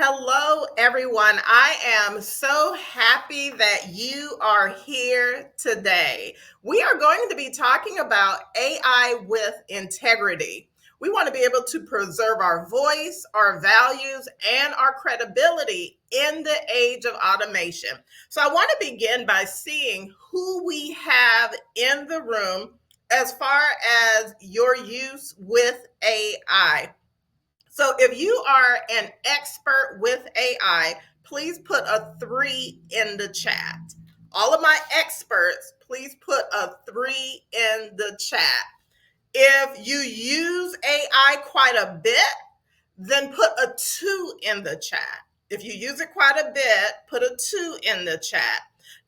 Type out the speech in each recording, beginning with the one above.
Hello, everyone. I am so happy that you are here today. We are going to be talking about AI with integrity. We want to be able to preserve our voice, our values, and our credibility in the age of automation. So, I want to begin by seeing who we have in the room as far as your use with AI. So if you are an expert with AI, please put a 3 in the chat. All of my experts, please put a 3 in the chat. If you use AI quite a bit, then put a 2 in the chat. If you use it quite a bit, put a 2 in the chat.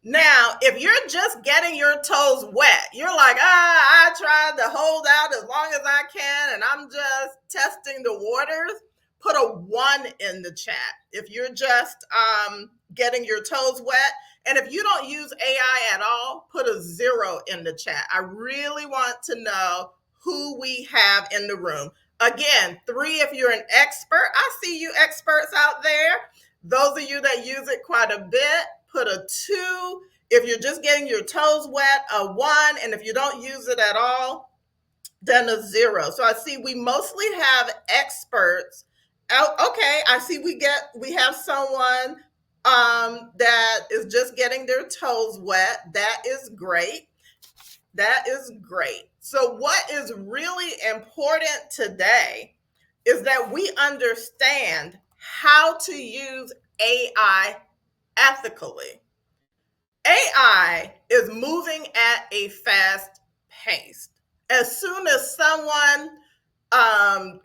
Now, if you're just getting your toes wet, you're like, I tried to hold out as long as I can and I'm just testing the waters, put a 1 in the chat. If you're just getting your toes wet, and if you don't use AI at all, put a 0 in the chat. I really want to know who we have in the room. Again, 3 if you're an expert. I see you experts out there. Those of you that use it quite a bit, put a 2. If you're just getting your toes wet, a 1. And if you don't use it at all, then a 0. So I see we mostly have experts. Oh, okay, I see we have someone that is just getting their toes wet. That is great. That is great. So, what is really important today is that we understand how to use AI ethically. AI is moving at a fast pace. As soon as someone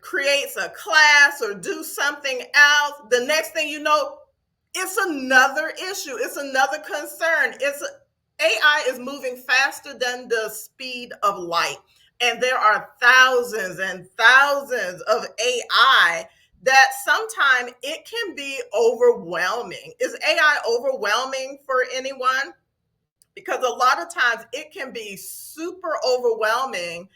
creates a class or do something else, the next thing you know, it's another issue. It's another concern. AI is moving faster than the speed of light. And there are thousands and thousands of AI that sometimes it can be overwhelming. Is AI overwhelming for anyone? Because a lot of times it can be super overwhelming,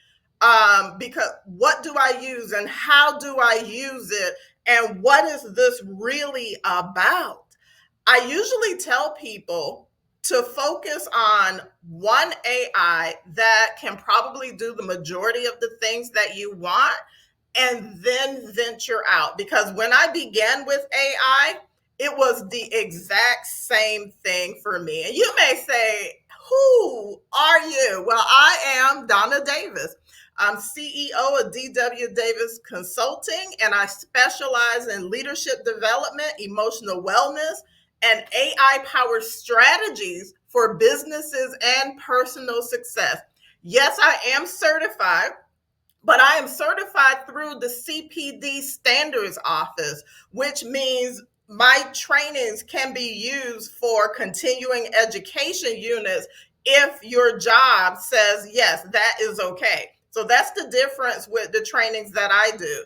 because what do I use and how do I use it? And what is this really about? I usually tell people to focus on one AI that can probably do the majority of the things that you want and then venture out. Because when I began with AI, it was the exact same thing for me. And you may say, who are you? Well, I am Donna Davis. I'm CEO of DW Davis Consulting, and I specialize in leadership development, emotional wellness, and AI powered strategies for businesses and personal success. Yes, I am certified, but I am certified through the CPD Standards Office, which means my trainings can be used for continuing education units if your job says, yes, that is okay. So that's the difference with the trainings that I do.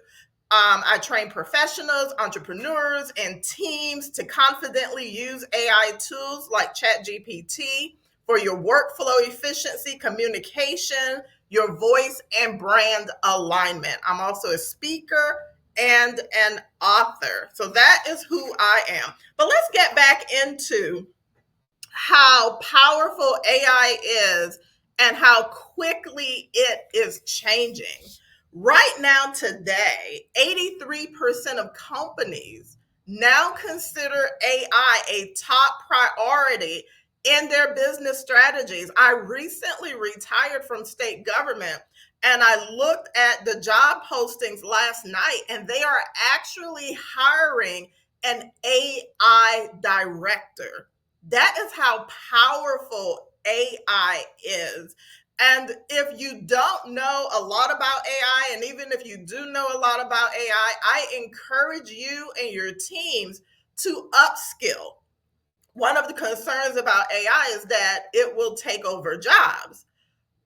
I train professionals, entrepreneurs, and teams to confidently use AI tools like ChatGPT for your workflow efficiency, communication, your voice, and brand alignment. I'm also a speaker and an author. So that is who I am. But let's get back into how powerful AI is and how quickly it is changing. Right now, today, 83% of companies now consider AI a top priority in their business strategies. I recently retired from state government and I looked at the job postings last night, and they are actually hiring an AI director. That is how powerful AI is. And if you don't know a lot about AI, and even if you do know a lot about AI, I encourage you and your teams to upskill. One of the concerns about AI is that it will take over jobs.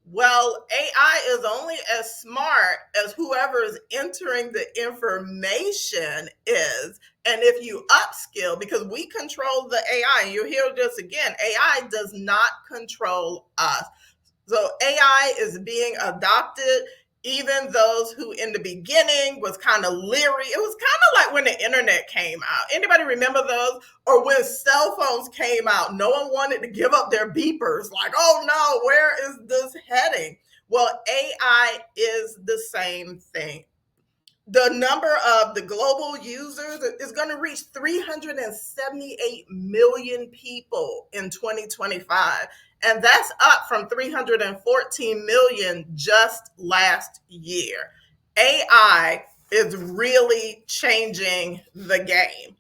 Well, AI is only as smart as whoever is entering the information is. And if you upskill, because we control the AI, and you'll hear this again, AI does not control us. So AI is being adopted Even those who in the beginning was kind of leery. It was kind of like when the internet came out. Anybody remember those? Or when cell phones came out, no one wanted to give up their beepers. Like, oh no, where is this heading? Well, AI is the same thing. The number of the global users is going to reach 378 million people in 2025. And that's up from 314 million just last year. AI is really changing the game.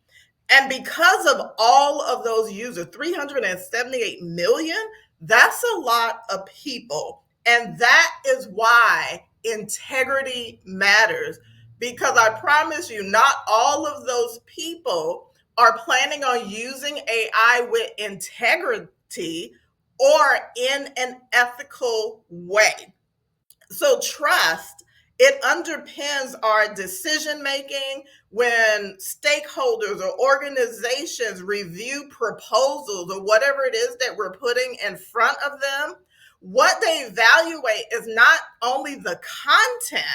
And because of all of those users, 378 million, that's a lot of people. And that is why integrity matters. Because I promise you, not all of those people are planning on using AI with integrity or in an ethical way. So trust, it underpins our decision making when stakeholders or organizations review proposals or whatever it is that we're putting in front of them. What they evaluate is not only the content,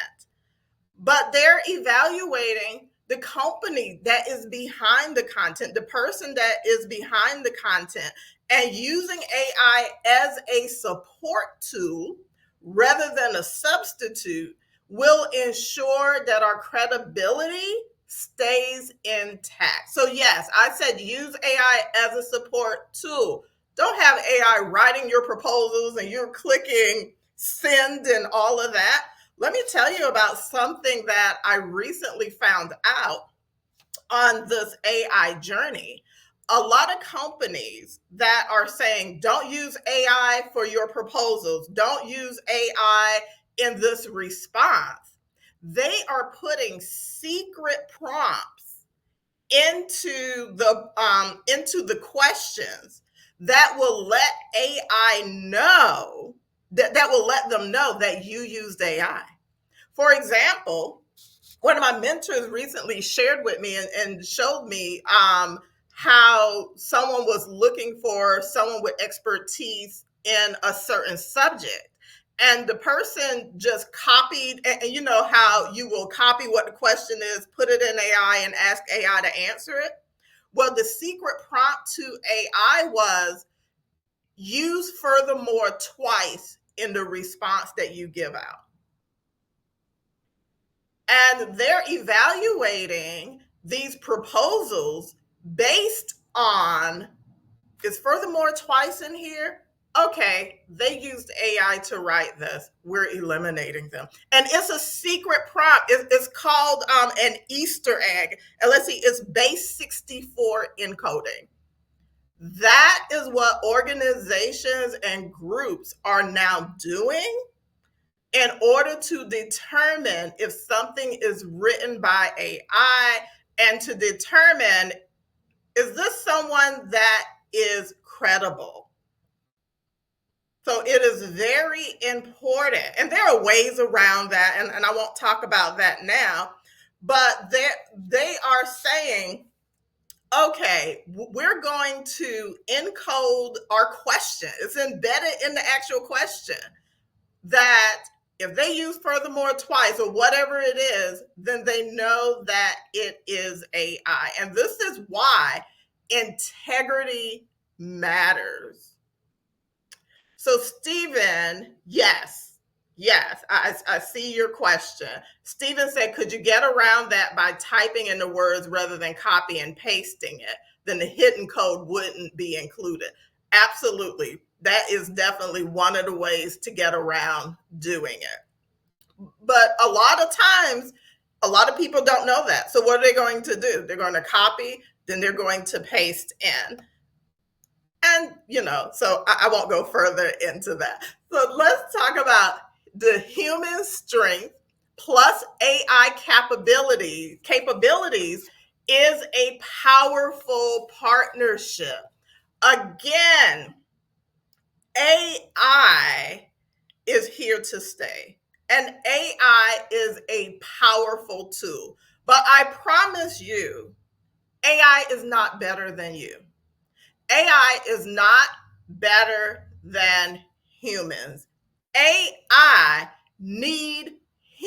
but they're evaluating the company that is behind the content, the person that is behind the content, and using AI as a support tool rather than a substitute will ensure that our credibility stays intact. So, yes, I said use AI as a support tool. Don't have AI writing your proposals and you're clicking send and all of that. Let me tell you about something that I recently found out on this AI journey. A lot of companies that are saying, don't use AI for your proposals, don't use AI in this response, they are putting secret prompts into the questions that will let AI know that will let them know that you used AI. For example, one of my mentors recently shared with me and showed me how someone was looking for someone with expertise in a certain subject. And the person just copied, and you know how you will copy what the question is, put it in AI, and ask AI to answer it. Well, the secret prompt to AI was use furthermore twice in the response that you give out. And they're evaluating these proposals based on, is furthermore twice in here? Okay, they used AI to write this. We're eliminating them. And it's a secret prompt. It's called an Easter egg. And let's see, it's base 64 encoding. That is what organizations and groups are now doing in order to determine if something is written by AI and to determine, is this someone that is credible? So it is very important. And there are ways around that, and I won't talk about that now, but they are saying, okay, we're going to encode our question. It's embedded in the actual question that if they use furthermore twice or whatever it is, then they know that it is AI. And this is why integrity matters. So, Stephen, yes, I see your question. Stephen said, could you get around that by typing in the words rather than copy and pasting it? Then the hidden code wouldn't be included. Absolutely. That is definitely one of the ways to get around doing it. But a lot of times, a lot of people don't know that. So, what are they going to do? They're going to copy, then they're going to paste in. And, so I won't go further into that. So let's talk about the human strength plus AI capabilities is a powerful partnership. Again, AI is here to stay. And AI is a powerful tool. But I promise you, AI is not better than you. AI is not better than humans. AI need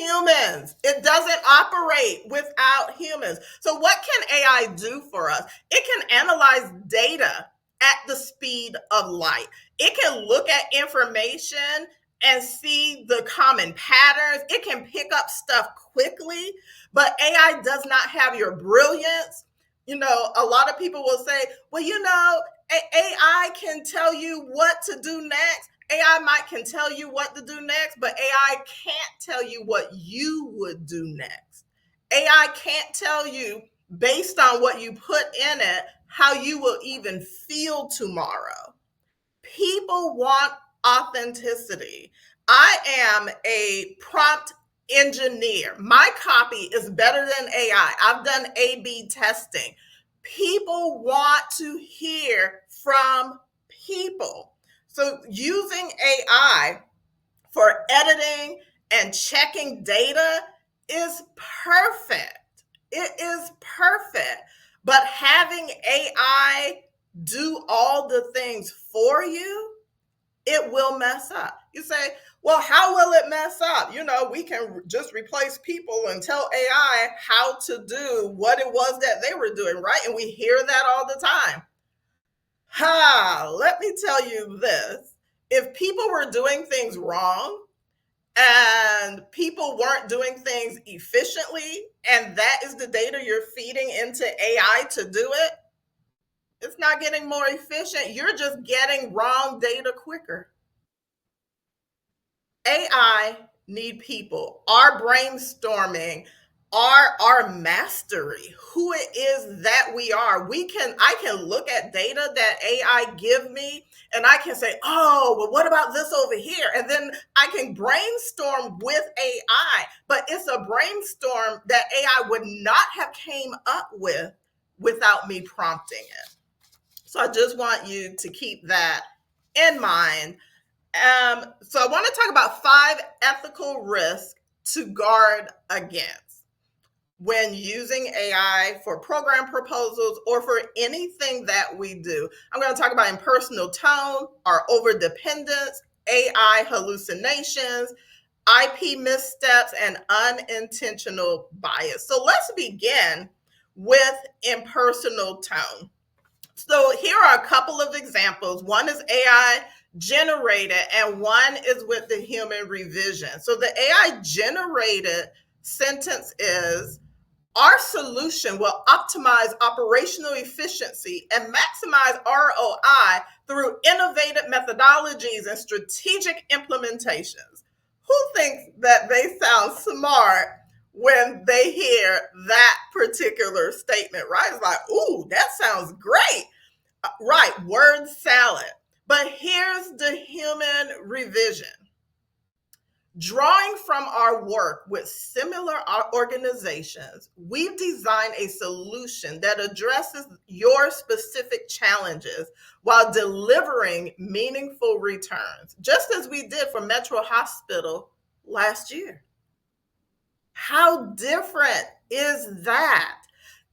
humans. It doesn't operate without humans. So, what can AI do for us? It can analyze data at the speed of light. It can look at information and see the common patterns. It can pick up stuff quickly, but AI does not have your brilliance. A lot of people will say, well, AI can tell you what to do next. AI might can tell you what to do next, but AI can't tell you what you would do next. AI can't tell you based on what you put in it how you will even feel tomorrow. People want authenticity. I am a prompt engineer. My copy is better than AI. I've done A/B testing. People want to hear from people. So using AI for editing and checking data is perfect. It is perfect. But having AI do all the things for you, it will mess up. You say, well, how will it mess up? We can just replace people and tell AI how to do what it was that they were doing, right? And we hear that all the time. Let me tell you this. If people were doing things wrong and people weren't doing things efficiently, and that is the data you're feeding into AI to do it, it's not getting more efficient. You're just getting wrong data quicker. AI need people. Our brainstorming, our mastery, who it is that we are. I can look at data that AI give me and I can say, oh, well, what about this over here? And then I can brainstorm with AI, but it's a brainstorm that AI would not have came up with without me prompting it. So I just want you to keep that in mind. So I want to talk about 5 ethical risks to guard against when using AI for program proposals or for anything that we do. I'm going to talk about impersonal tone, our overdependence, AI hallucinations, IP missteps, and unintentional bias. So let's begin with impersonal tone. So here are a couple of examples. One is AI generated and one is with the human revision. So the AI generated sentence is, our solution will optimize operational efficiency and maximize ROI through innovative methodologies and strategic implementations. Who thinks that they sound smart when they hear that particular statement, right? It's like, ooh, that sounds great. Right, word salad. But here's the human revision. Drawing from our work with similar organizations, we've designed a solution that addresses your specific challenges while delivering meaningful returns, just as we did for Metro Hospital last year. How different is that?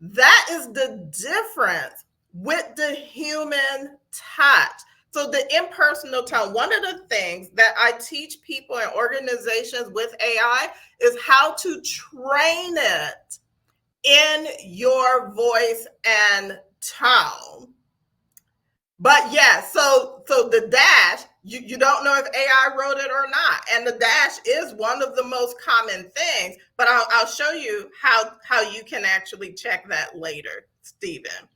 That is the difference with the human touch. So the impersonal tone, one of the things that I teach people in organizations with AI is how to train it in your voice and tone. But yeah, so the dash, you don't know if AI wrote it or not. And the dash is one of the most common things, but I'll show you how you can actually check that later, Stephen.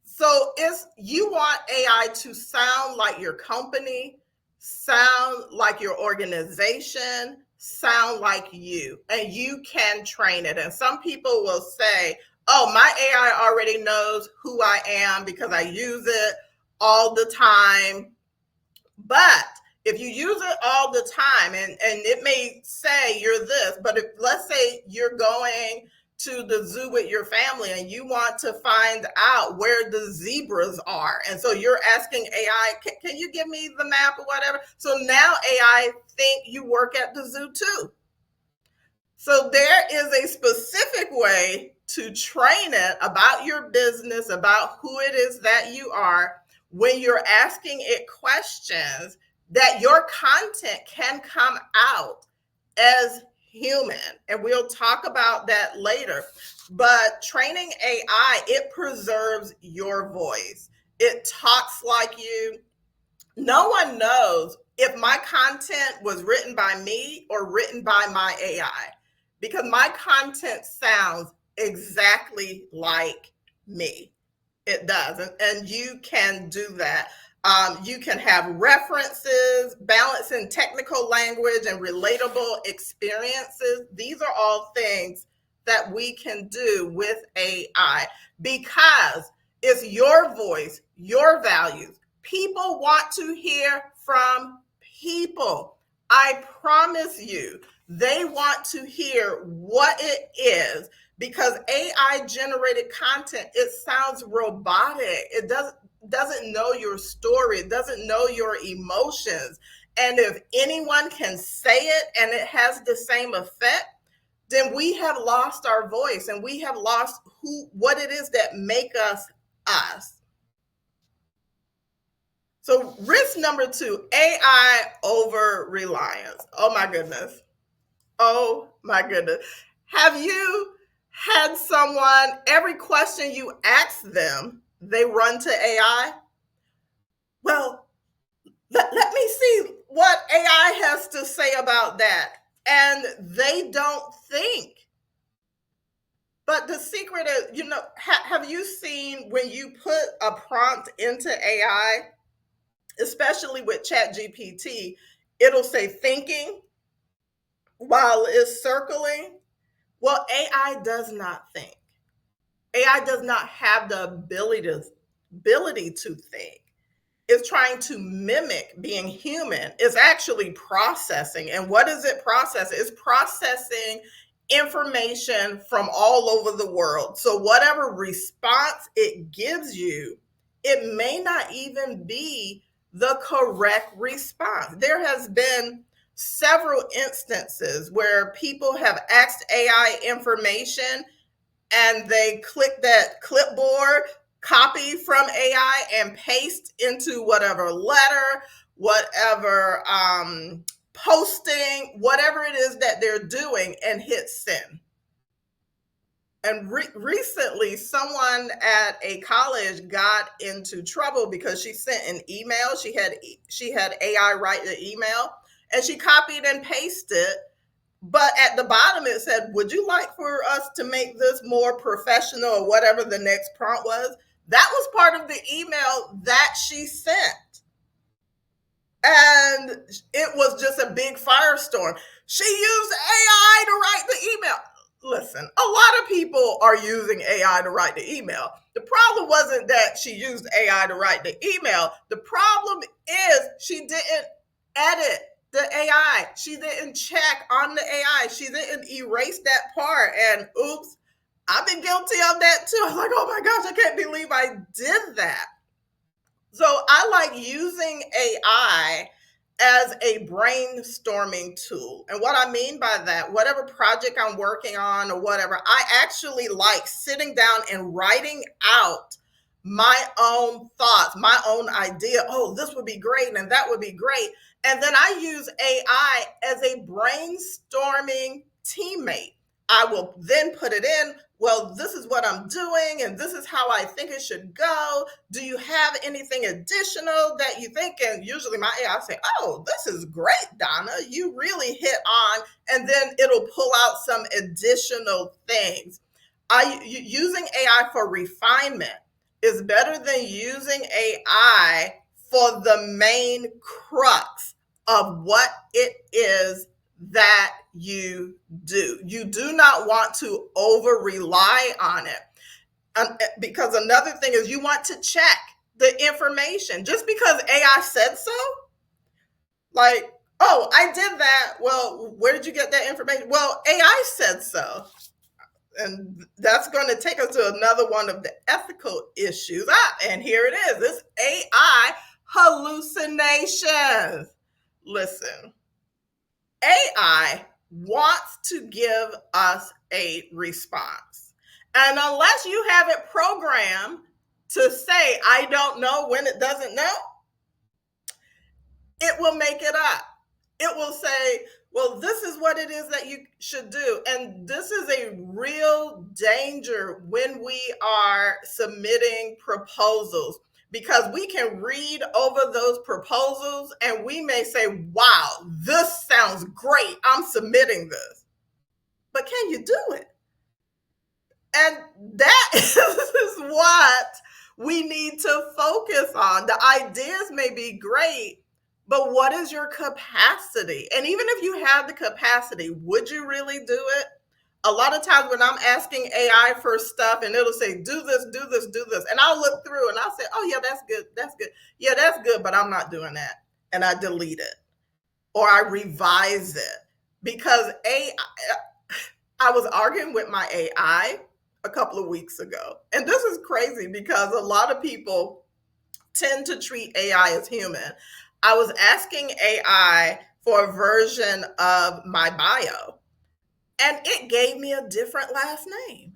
So you want AI to sound like your company, sound like your organization, sound like you, and you can train it. And some people will say, oh, my AI already knows who I am because I use it all the time. But if you use it all the time, and it may say you're this, but if let's say you're going to the zoo with your family and you want to find out where the zebras are, and so you're asking AI, can you give me the map or whatever? So now AI think you work at the zoo too. So there is a specific way to train it about your business, about who it is that you are, when you're asking it questions, that your content can come out as human. And we'll talk about that later. But training AI, it preserves your voice. It talks like you. No one knows if my content was written by me or written by my AI because my content sounds exactly like me. It does. And you can do that. You can have references, balancing technical language and relatable experiences. These are all things that we can do with AI because it's your voice, your values. People want to hear from people. I promise you, they want to hear what it is because AI generated content, it sounds robotic. It doesn't know your story. It doesn't know your emotions. And if anyone can say it and it has the same effect, then we have lost our voice and we have lost what it is that make us us. So risk number 2, AI over reliance. Oh my goodness. Oh my goodness. Have you had someone, every question you ask them, they run to AI? Well, let me see what AI has to say about that. And they don't think. But the secret is, have you seen when you put a prompt into AI, especially with Chat GPT, it'll say thinking while it's circling? Well, AI does not think. AI does not have the ability to think. It's trying to mimic being human. It's actually processing. And what is it processing? It's processing information from all over the world. So whatever response it gives you, it may not even be the correct response. There has been several instances where people have asked AI information and they click that clipboard, copy from AI, and paste into whatever letter, whatever posting, whatever it is that they're doing, and hit send. And recently, someone at a college got into trouble because she sent an email. She had AI write the email, and she copied and pasted. But at the bottom, it said, would you like for us to make this more professional or whatever the next prompt was? That was part of the email that she sent. And it was just a big firestorm. She used AI to write the email. Listen, a lot of people are using AI to write the email. The problem wasn't that she used AI to write the email. The problem is she didn't edit the AI. She didn't check on the AI. She didn't erase that part. And oops, I've been guilty of that too. I was like, oh my gosh, I can't believe I did that. So I like using AI as a brainstorming tool. And what I mean by that, whatever project I'm working on or whatever, I actually like sitting down and writing out my own thoughts, my own idea. Oh, this would be great and that would be great. And then I use AI as a brainstorming teammate. I will then put it in. Well, this is what I'm doing, and this is how I think it should go. Do you have anything additional that you think? And usually my AI say, oh, this is great, Donna. You really hit on, and then it'll pull out some additional things. Using AI for refinement is better than using AI for the main crux of what it is that you do. You do not want to over rely on it. Because another thing is you want to check the information. Just because AI said so, like, oh, I did that. Well, where did you get that information? Well, AI said so. And that's going to take us to another one of the ethical issues. And here it is. It's AI hallucinations. Listen, AI wants to give us a response. And unless you have it programmed to say, I don't know when it doesn't know, it will make it up. It will say, Well, this is what it is that you should do. And this is a real danger when we are submitting proposals, because we can read over those proposals and we may say, wow, this sounds great. I'm submitting this. But can you do it? And that is what we need to focus on. The ideas may be great, but what is your capacity? And even if you have the capacity, would you really do it? A lot of times when I'm asking AI for stuff and it'll say, do this, do this, do this. And I'll look through and I'll say, oh, yeah, that's good. That's good. Yeah, that's good, but I'm not doing that. And I delete it or I revise it because I was arguing with my AI a couple of weeks ago. And this is crazy because a lot of people tend to treat AI as human. I was asking AI for a version of my bio, and it gave me a different last name.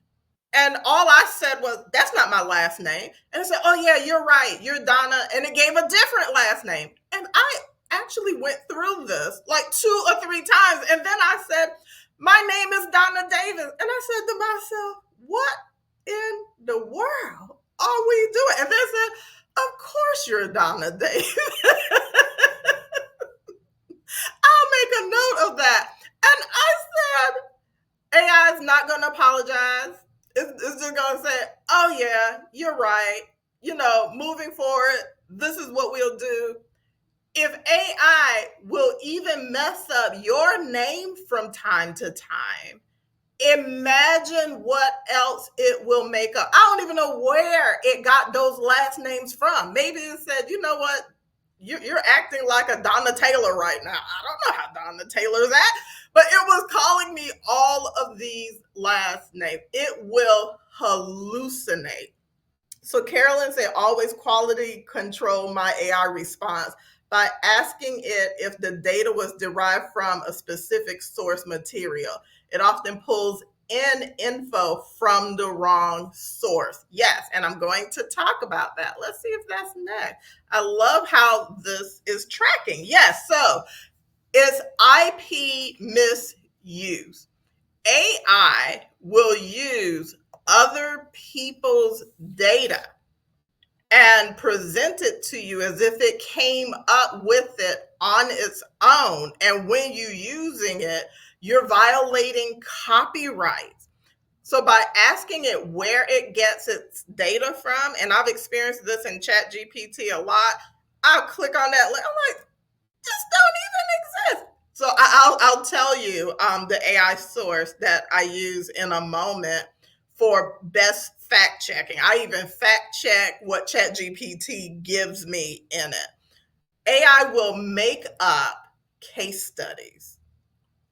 And all I said was, that's not my last name. And it said, oh, yeah, you're right. You're Donna. And it gave a different last name. And I actually went through this like 2 or 3 times. And then I said, my name is Donna Davis. And I said to myself, what in the world are we doing? And they said, of course you're Donna Davis. I'll make a note of that. And I said, AI is not going to apologize. It's just going to say, oh, yeah, you're right. Moving forward, this is what we'll do. If AI will even mess up your name from time to time, imagine what else it will make up. I don't even know where it got those last names from. Maybe it said, you know what? You're acting like a Donna Taylor right now. I don't know how Donna Taylor's at, but it was calling me all of these last names. It will hallucinate. So Carolyn said, always quality control my AI response by asking it if the data was derived from a specific source material. It often pulls in info from the wrong source. Yes, and I'm going to talk about that. Let's see if that's next. I love how this is tracking. Yes, so it's IP misuse. AI will use other people's data and present it to you as if it came up with it on its own. And when you're using it, you're violating copyright. So by asking it where it gets its data from, and I've experienced this in Chat GPT a lot, I'll click on that link. I'm like, this don't even exist. So I'll tell you the AI source that I use in a moment for best fact checking. I even fact check what ChatGPT gives me in it. AI will make up case studies.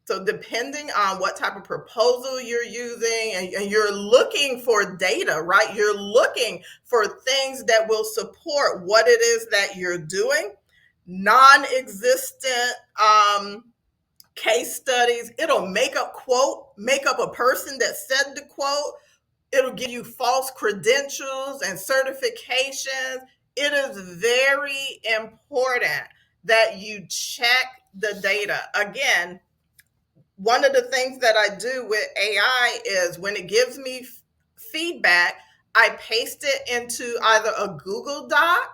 So depending on what type of proposal you're using, and you're looking for data, right? You're looking for things that will support what it is that you're doing. Non-existent case studies. It'll make up a person that said the quote. It'll give you false credentials and certifications. It is very important that you check the data. Again, one of the things that I do with AI is when it gives me feedback, I paste it into either a Google Doc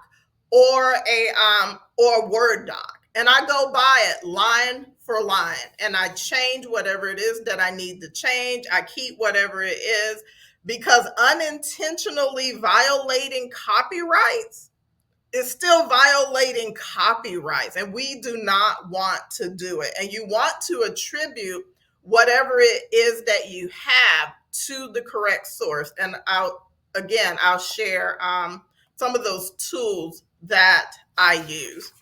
or a Word doc, and I go by it line for line, and I change whatever it is that I need to change. I keep whatever it is, because unintentionally violating copyrights is still violating copyrights, and we do not want to do it. And you want to attribute whatever it is that you have to the correct source. And I'll share some of those tools that I use.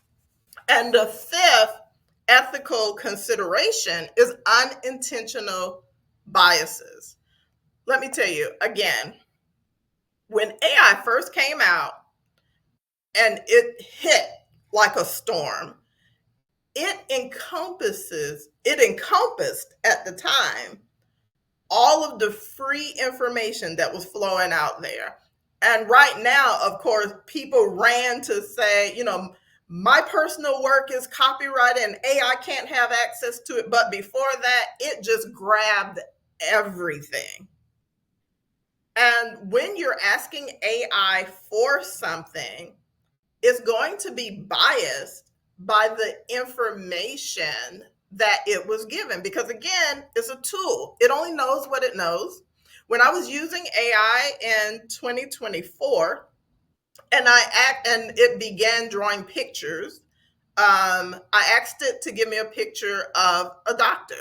And the fifth ethical consideration is unintentional biases. Let me tell you again, when AI first came out and it hit like a storm, it encompassed at the time all of the free information that was flowing out there. And right now, of course, people ran to say, My personal work is copyrighted and AI can't have access to it. But before that, it just grabbed everything. And when you're asking AI for something, it's going to be biased by the information that it was given. Because again, it's a tool, it only knows what it knows. When I was using AI in 2024, and it began drawing pictures, I asked it to give me a picture of a doctor,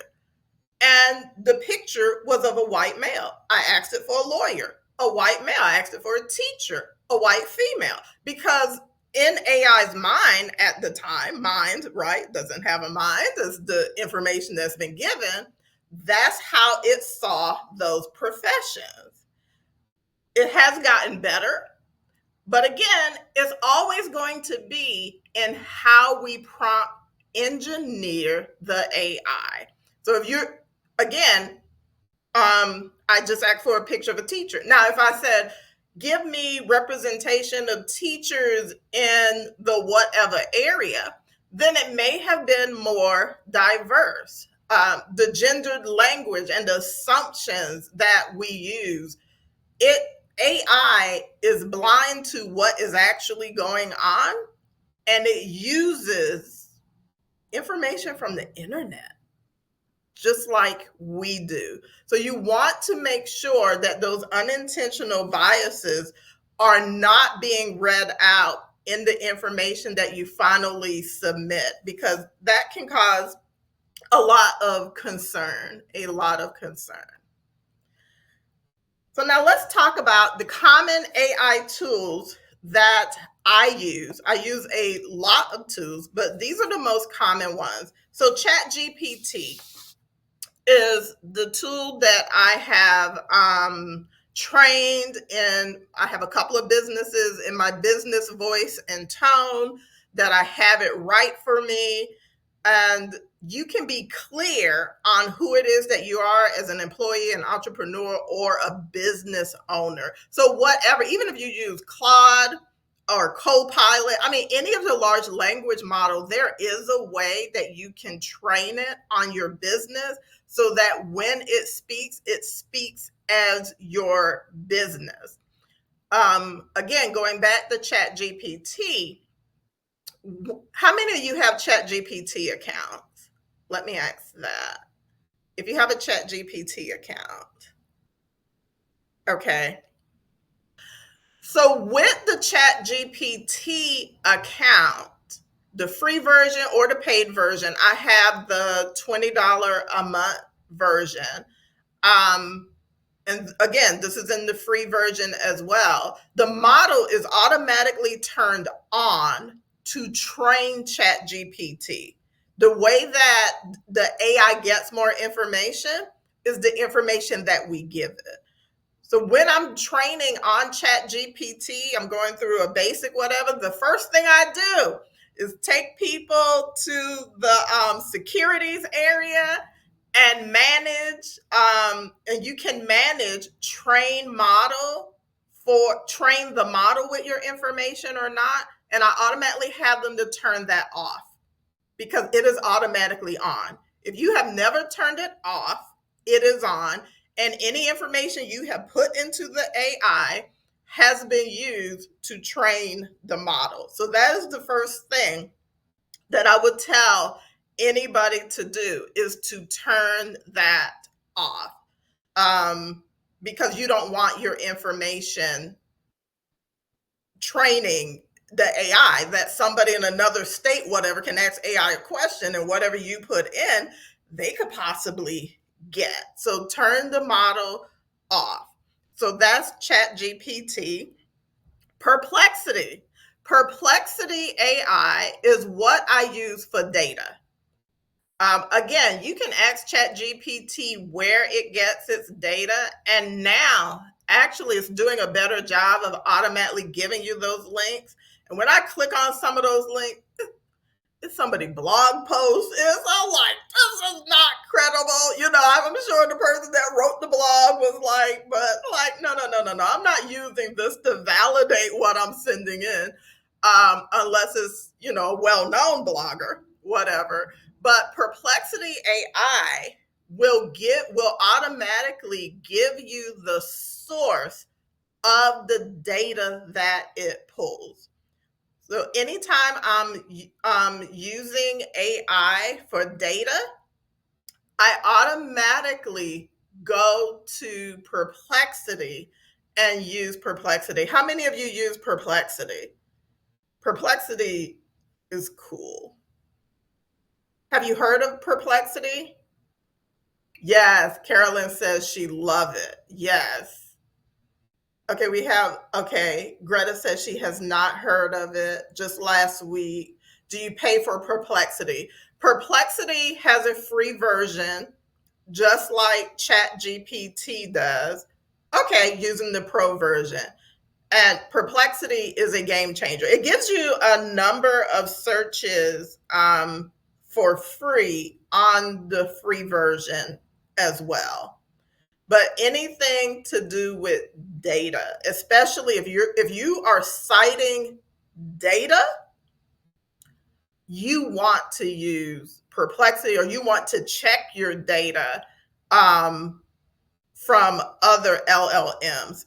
and the picture was of a white male. I asked it for a lawyer, a white male. I asked it for a teacher, a white female, because in AI's mind at the time, mind, right, doesn't have a mind, is the information that's been given. That's how it saw those professions. It has gotten better. But again, it's always going to be in how we prompt engineer the AI. So if you're, again, I just asked for a picture of a teacher. Now, if I said, give me representation of teachers in the whatever area, then it may have been more diverse. The gendered language and the assumptions that we use, it AI is blind to what is actually going on, and it uses information from the internet just like we do. So you want to make sure that those unintentional biases are not being read out in the information that you finally submit, because that can cause a lot of concern, a lot of concern. So now let's talk about the common AI tools that I use. I use a lot of tools, but these are the most common ones. So ChatGPT is the tool that I have trained in. I have a couple of businesses in my business voice and tone that I have it write for me. And you can be clear on who it is that you are as an employee, an entrepreneur, or a business owner. So whatever, even if you use Claude or Copilot, I mean, any of the large language models, there is a way that you can train it on your business so that when it speaks as your business. Again, going back to ChatGPT, how many of you have ChatGPT accounts? Let me ask that. If you have a ChatGPT account, okay. So with the ChatGPT account, the free version or the paid version, I have the $20 a month version. Um, and again, this is in the free version as well. The model is automatically turned on to train ChatGPT. The way that the AI gets more information is the information that we give it. So when I'm training on ChatGPT, I'm going through a basic whatever, the first thing I do is take people to the securities area and manage, and you can manage train the model with your information or not. And I automatically have them to turn that off because it is automatically on. If you have never turned it off, it is on. And any information you have put into the AI has been used to train the model. So that is the first thing that I would tell anybody to do, is to turn that off, because you don't want your information training the AI, that somebody in another state, whatever, can ask AI a question, and whatever you put in, they could possibly get. So turn the model off. So that's ChatGPT. Perplexity. Perplexity AI is what I use for data. Again, you can ask ChatGPT where it gets its data, and now actually it's doing a better job of automatically giving you those links. And when I click on some of those links, it's somebody blog post. I'm like, this is not credible. You know, I'm sure the person that wrote the blog was like, but like, no. I'm not using this to validate what I'm sending in. unless it's, a well-known blogger, whatever. But Perplexity AI will automatically give you the source of the data that it pulls. So anytime I'm using AI for data, I automatically go to Perplexity and use Perplexity. How many of you use Perplexity? Perplexity is cool. Have you heard of Perplexity? Yes, Carolyn says she love it. Yes. Okay, Greta says she has not heard of it just last week. Do you pay for Perplexity? Perplexity has a free version, just like ChatGPT does. Okay, using the pro version. And Perplexity is a game changer. It gives you a number of searches for free on the free version as well. But anything to do with data, especially if you are citing data, you want to use Perplexity, or you want to check your data um, from other LLMs.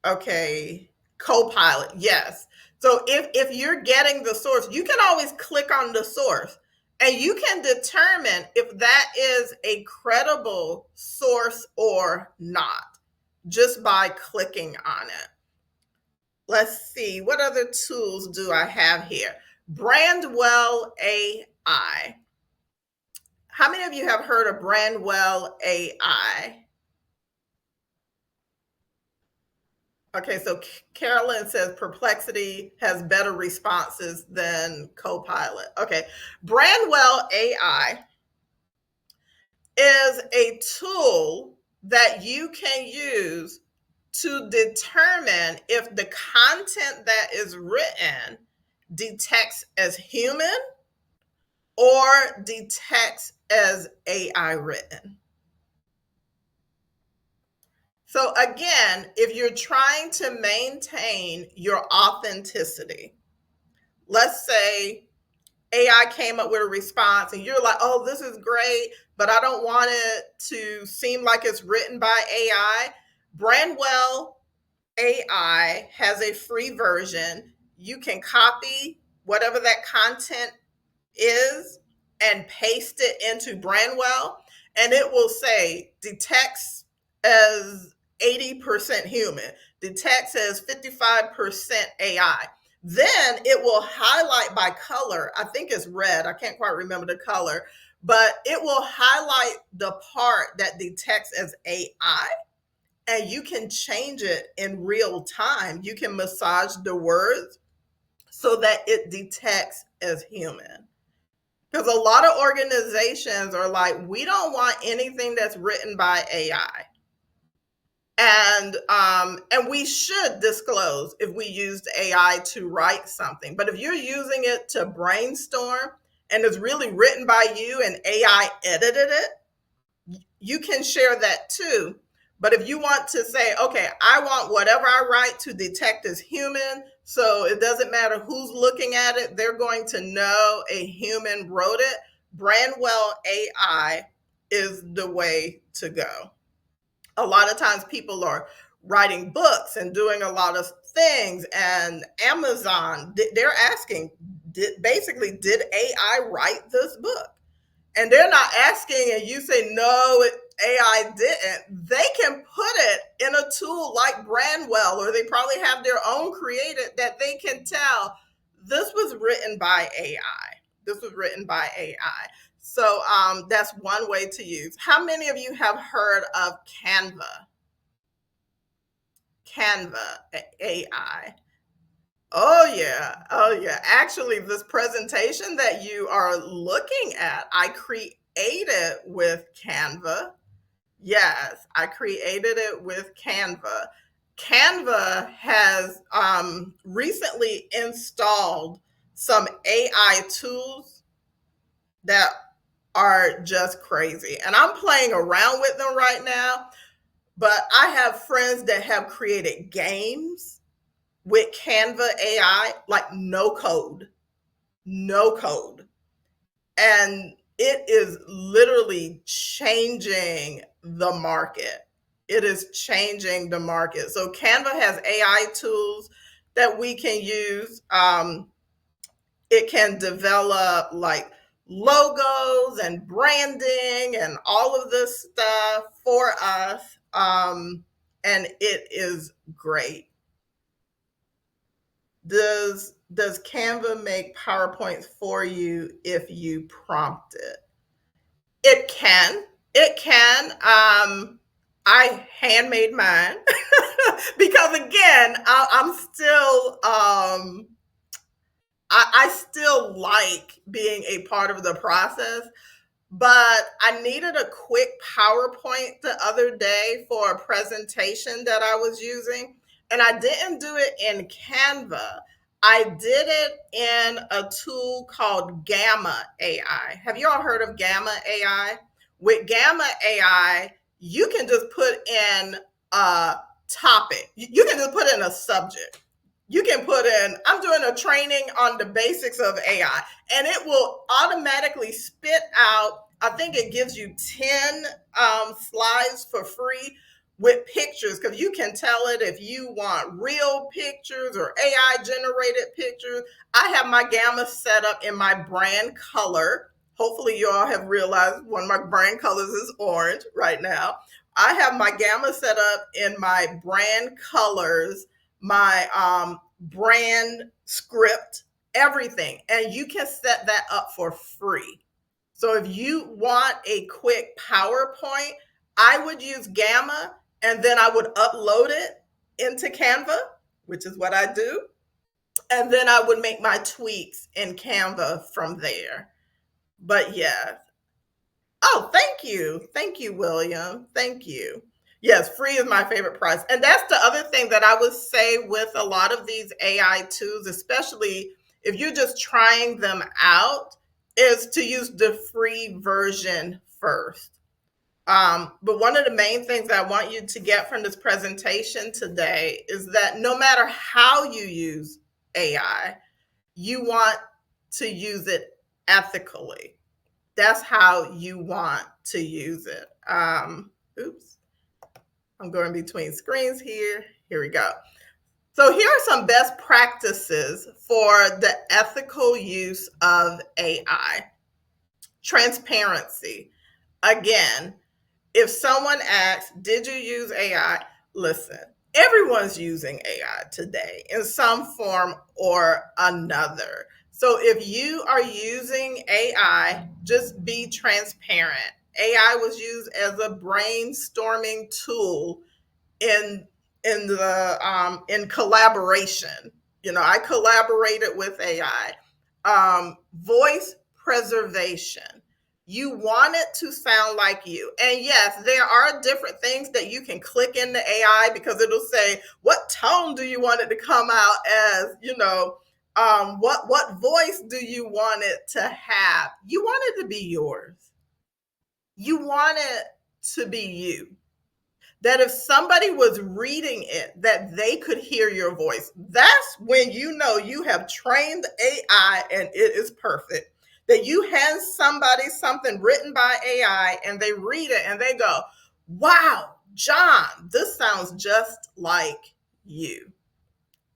Okay, Copilot, yes. So if you're getting the source, you can always click on the source and you can determine if that is a credible source or not just by clicking on it. Let's see, what other tools do I have here? Brandwell AI. How many of you have heard of Brandwell AI? Okay, so Carolyn says Perplexity has better responses than Copilot. Okay, Brandwell AI is a tool that you can use to determine if the content that is written detects as human or detects as AI written. So, again, if you're trying to maintain your authenticity, let's say AI came up with a response and you're like, oh, this is great, but I don't want it to seem like it's written by AI. Brandwell AI has a free version. You can copy whatever that content is and paste it into Brandwell, and it will say detects as 80% human, detects as 55% AI. Then it will highlight by color. I think it's red. I can't quite remember the color, but it will highlight the part that detects as AI, and you can change it in real time. You can massage the words so that it detects as human. Because a lot of organizations are like, we don't want anything that's written by AI. And we should disclose if we used AI to write something. But if you're using it to brainstorm and it's really written by you and AI edited it, you can share that too. But if you want to say, okay, I want whatever I write to detect as human, so it doesn't matter who's looking at it, they're going to know a human wrote it, Brandwell AI is the way to go. A lot of times people are writing books and doing a lot of things, and Amazon, they're asking, did AI write this book? And they're not asking and you say no, AI didn't. They can put it in a tool like Brandwell, or they probably have their own created that they can tell this was written by AI. This was written by AI. So that's one way to use. How many of you have heard of Canva? Canva AI. Oh yeah. Oh yeah. Actually, this presentation that you are looking at, I created with Canva. Yes, I created it with Canva. Canva has recently installed some AI tools that are just crazy. And I'm playing around with them right now, but I have friends that have created games with Canva AI, like no code, no code. And it is literally changing the market. It is changing the market. So Canva has AI tools that we can use. It can develop like logos and branding and all of this stuff for us. And it is great. Does Canva make PowerPoints for you if you prompt it? It can. It can. I handmade mine because again, I'm still I still like being a part of the process. But I needed a quick PowerPoint the other day for a presentation that I was using. And I didn't do it in Canva. I did it in a tool called Gamma AI. Have you all heard of Gamma AI? With Gamma AI, you can just put in a topic, you can just put in a subject. You can put in, I'm doing a training on the basics of AI, and it will automatically spit out, I think it gives you 10 slides for free with pictures, because you can tell it if you want real pictures or AI generated pictures. I have my Gamma set up in my brand color. Hopefully, you all have realized one of my brand colors is orange right now. I have my Gamma set up in my brand colors, my brand script, everything. And you can set that up for free. So if you want a quick PowerPoint, I would use Gamma and then I would upload it into Canva, which is what I do. And then I would make my tweaks in Canva from there. But yeah. Oh, thank you. Thank you, William. Thank you. Yes, free is my favorite price. And that's the other thing that I would say with a lot of these AI tools, especially if you're just trying them out, is to use the free version first. But one of the main things I want you to get from this presentation today is that no matter how you use AI, you want to use it ethically. That's how you want to use it. Oops, I'm going between screens here. Here we go. So here are some best practices for the ethical use of AI. Transparency. Again, if someone asks, did you use AI? Listen, everyone's using AI today in some form or another. So if you are using AI, just be transparent. AI was used as a brainstorming tool in in collaboration. You know, I collaborated with AI. Voice preservation. You want it to sound like you. And yes, there are different things that you can click in the AI because it'll say, what tone do you want it to come out as? You know, what voice do you want it to have? You want it to be yours. You want it to be you, that if somebody was reading it, that they could hear your voice. That's when you know you have trained AI and it is perfect. That you hand somebody something written by AI and they read it and they go, wow, John, this sounds just like you.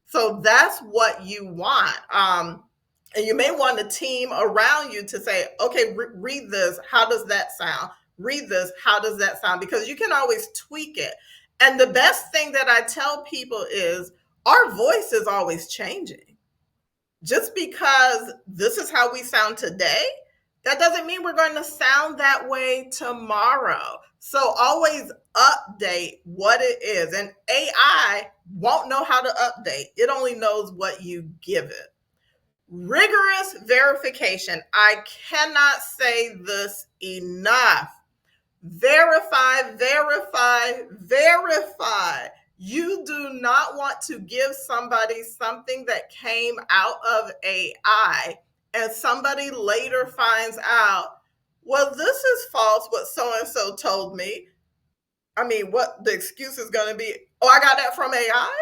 So that's what you want. And you may want a team around you to say, okay, read this. How does that sound? Read this. How does that sound? Because you can always tweak it. And the best thing that I tell people is our voice is always changing. Just because this is how we sound today, that doesn't mean we're going to sound that way tomorrow. So always update what it is. And AI won't know how to update, it only knows what you give it. Rigorous verification. I cannot say this enough. Verify, verify, verify. You do not want to give somebody something that came out of AI and somebody later finds out, well, this is false, what so and so told me. I mean, what the excuse is going to be, oh, I got that from AI?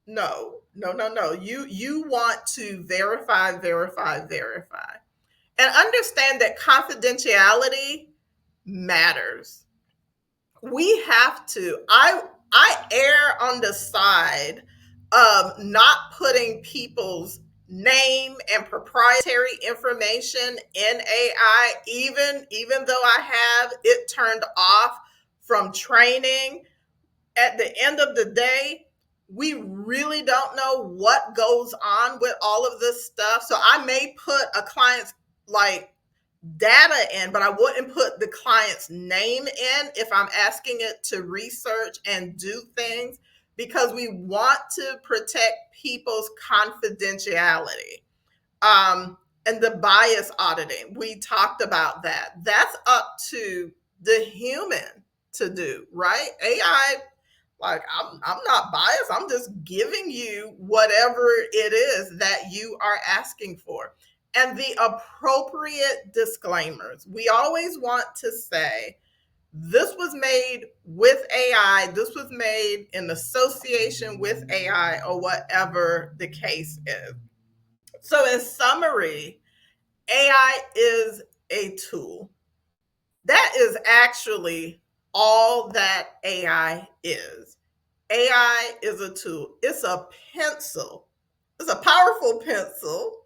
No, no, no, no. You want to verify, verify, verify. And understand that confidentiality matters. We have to. I err on the side of not putting people's name and proprietary information in AI, even though I have it turned off from training. At the end of the day, we really don't know what goes on with all of this stuff. So I may put a client's like data in, but I wouldn't put the client's name in if I'm asking it to research and do things, because we want to protect people's confidentiality. Um, and the bias auditing, we talked about that. That's up to the human to do, right? AI, like I'm not biased. I'm just giving you whatever it is that you are asking for. And the appropriate disclaimers. We always want to say, this was made with AI, this was made in association with AI, or whatever the case is. So, in summary, AI is a tool. That is actually all that AI is. AI is a tool. It's a pencil. It's a powerful pencil,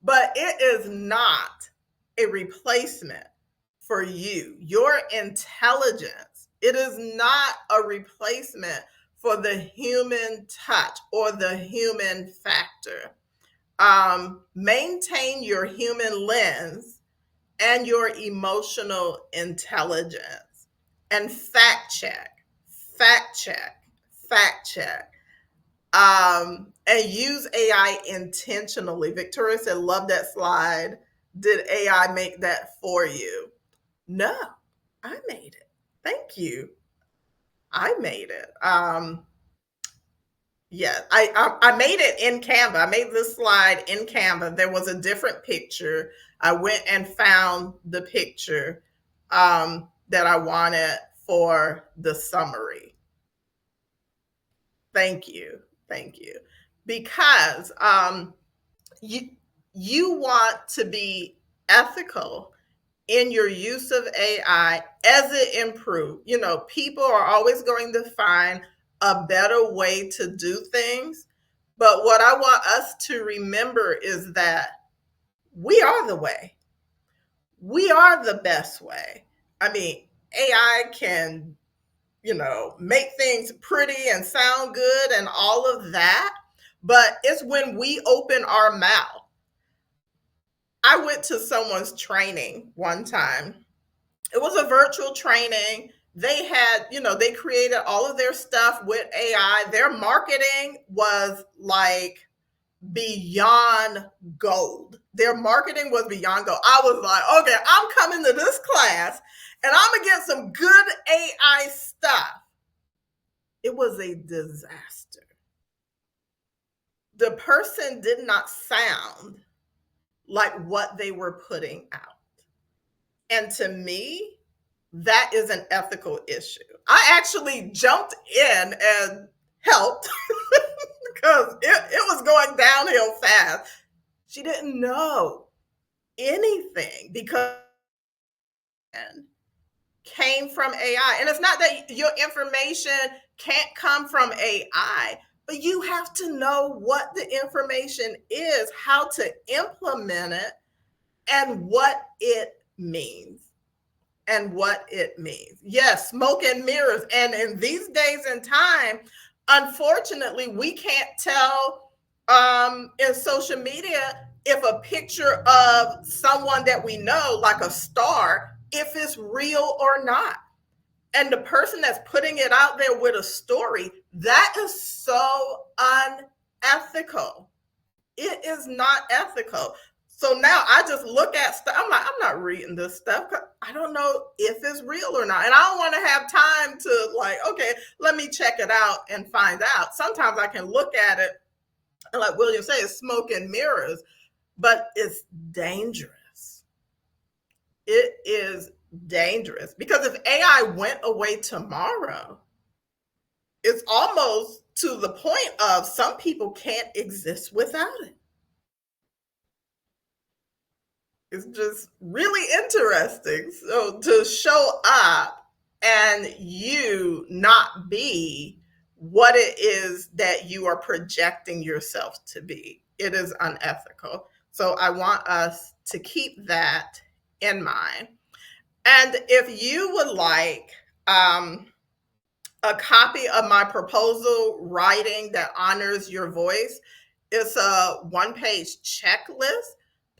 but it is not a replacement for you, your intelligence. It is not a replacement for the human touch or the human factor. Maintain your human lens and your emotional intelligence, and fact check, fact check, and use AI intentionally. Victoria said, love that slide. Did AI make that for you? No, I made it. Thank you. I made it. Yeah, I made it in Canva. I made this slide in Canva. There was a different picture. I went and found the picture that I wanted for the summary. Thank you, thank you, because you you want to be ethical in your use of AI as it improves. You know, people are always going to find a better way to do things. But what I want us to remember is that we are the way. We are the best way. I mean, AI can, make things pretty and sound good and all of that. But it's when we open our mouth. I went to someone's training one time. It was a virtual training. They had, they created all of their stuff with AI. Their marketing was like beyond gold. Their marketing was beyond gold. I was like, okay, I'm coming to this class and I'm going to get some good AI stuff. It was a disaster. The person did not sound like what they were putting out. And to me, that is an ethical issue. I actually jumped in and helped because it was going downhill fast. She didn't know anything because it came from AI. And it's not that your information can't come from AI, but you have to know what the information is, how to implement it, and what it means. And what it means. Yes, smoke and mirrors. And in these days and time, unfortunately, we can't tell in social media if a picture of someone that we know, like a star, if it's real or not. And the person that's putting it out there with a story, that is so unethical. It is not ethical. So now I just look at stuff. I'm like, I'm not reading this stuff because I don't know if it's real or not. And I don't want to have time to like, okay, let me check it out and find out. Sometimes I can look at it and like William said, it's smoke and mirrors, but it's dangerous. It is dangerous because if AI went away tomorrow, it's almost to the point of some people can't exist without it. It's just really interesting. So to show up and you not be what it is that you are projecting yourself to be, it is unethical. So I want us to keep that in mind. And if you would like a copy of my proposal writing that honors your voice, it's a one-page checklist.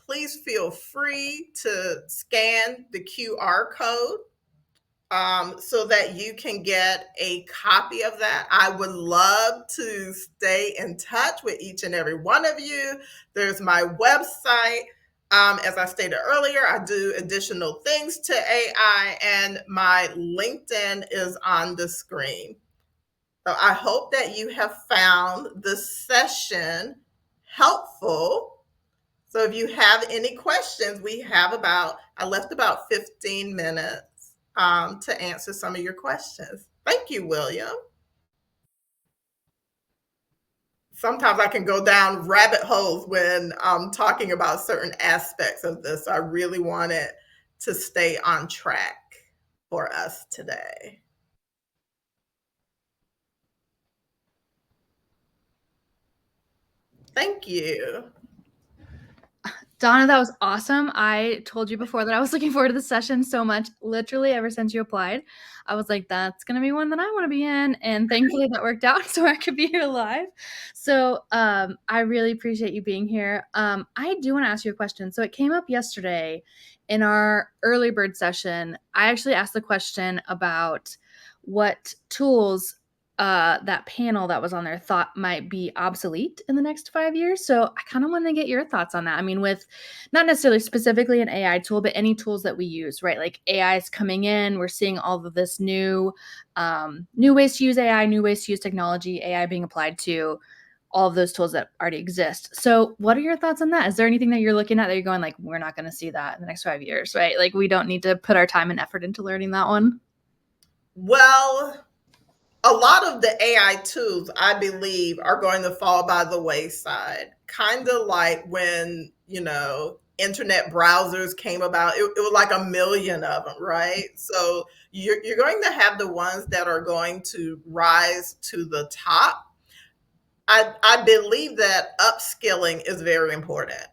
Please feel free to scan the QR code so that you can get a copy of that. I would love to stay in touch with each and every one of you. There's my website. As I stated earlier, I do additional things to AI, and my LinkedIn is on the screen. So I hope that you have found this session helpful. So if you have any questions, I left about 15 minutes to answer some of your questions. Thank you, William. Sometimes I can go down rabbit holes when I'm talking about certain aspects of this. I really wanted to stay on track for us today. Thank you. Donna, that was awesome. I told you before that I was looking forward to the session so much. Literally, ever since you applied, I was like, that's going to be one that I want to be in. And thankfully, that worked out so I could be here live. So I really appreciate you being here. I do want to ask you a question. So it came up yesterday in our early bird session. I actually asked the question about what tools that panel that was on there thought might be obsolete in the next 5 years. So I kind of want to get your thoughts on that. I mean, with not necessarily specifically an AI tool, but any tools that we use, right? Like AI is coming in, we're seeing all of this new ways to use AI, new ways to use technology, AI being applied to all of those tools that already exist. So what are your thoughts on that? Is there anything that you're looking at that you're going like, we're not going to see that in the next 5 years, right? Like we don't need to put our time and effort into learning that one? Well, a lot of the AI tools, I believe, are going to fall by the wayside. Kind of like when, internet browsers came about, it was like a million of them, right? So you're going to have the ones that are going to rise to the top. I believe that upskilling is very important.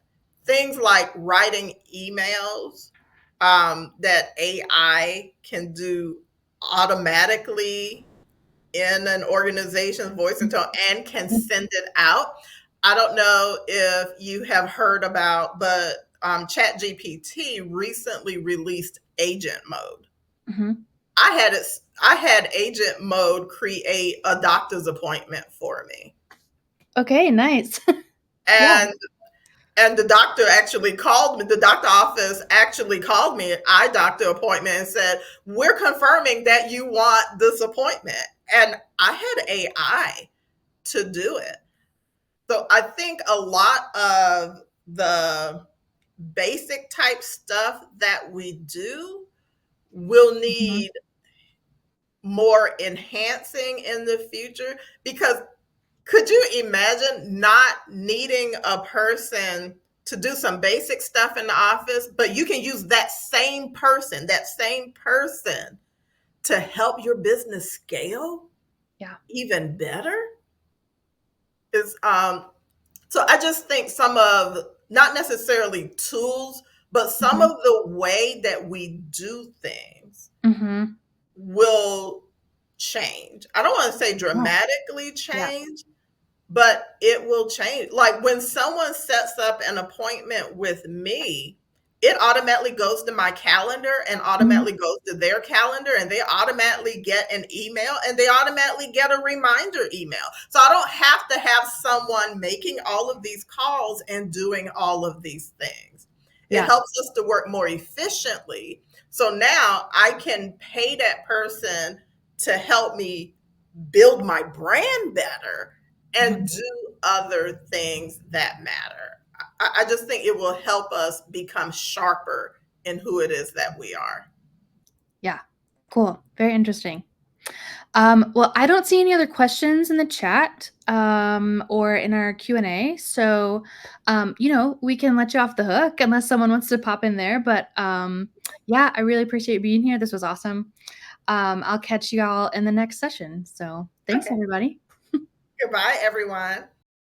Things like writing emails that AI can do automatically in an organization's voice and tone and can send it out. I don't know if you have heard about, but ChatGPT recently released agent mode. Mm-hmm. I had agent mode create a doctor's appointment for me. Okay, nice. Yeah. And the doctor actually called me, the doctor office actually called me an eye doctor appointment and said, we're confirming that you want this appointment. And I had AI to do it. So I think a lot of the basic type stuff that we do will need more enhancing in the future, because could you imagine not needing a person to do some basic stuff in the office, but you can use that same person to help your business scale even better? Is So I just think some of, not necessarily tools, but some of the way that we do things will change. I don't want to say dramatically change, but it will change. Like when someone sets up an appointment with me, it automatically goes to my calendar and automatically goes to their calendar, and they automatically get an email and they automatically get a reminder email. So I don't have to have someone making all of these calls and doing all of these things. It helps us to work more efficiently. So now I can pay that person to help me build my brand better and do other things that matter. I just think it will help us become sharper in who it is that we are. Yeah, cool. Very interesting. Well, I don't see any other questions in the chat or in our Q&A. So, we can let you off the hook unless someone wants to pop in there. But yeah, I really appreciate being here. This was awesome. I'll catch you all in the next session. So thanks, Okay. everybody. Goodbye, everyone.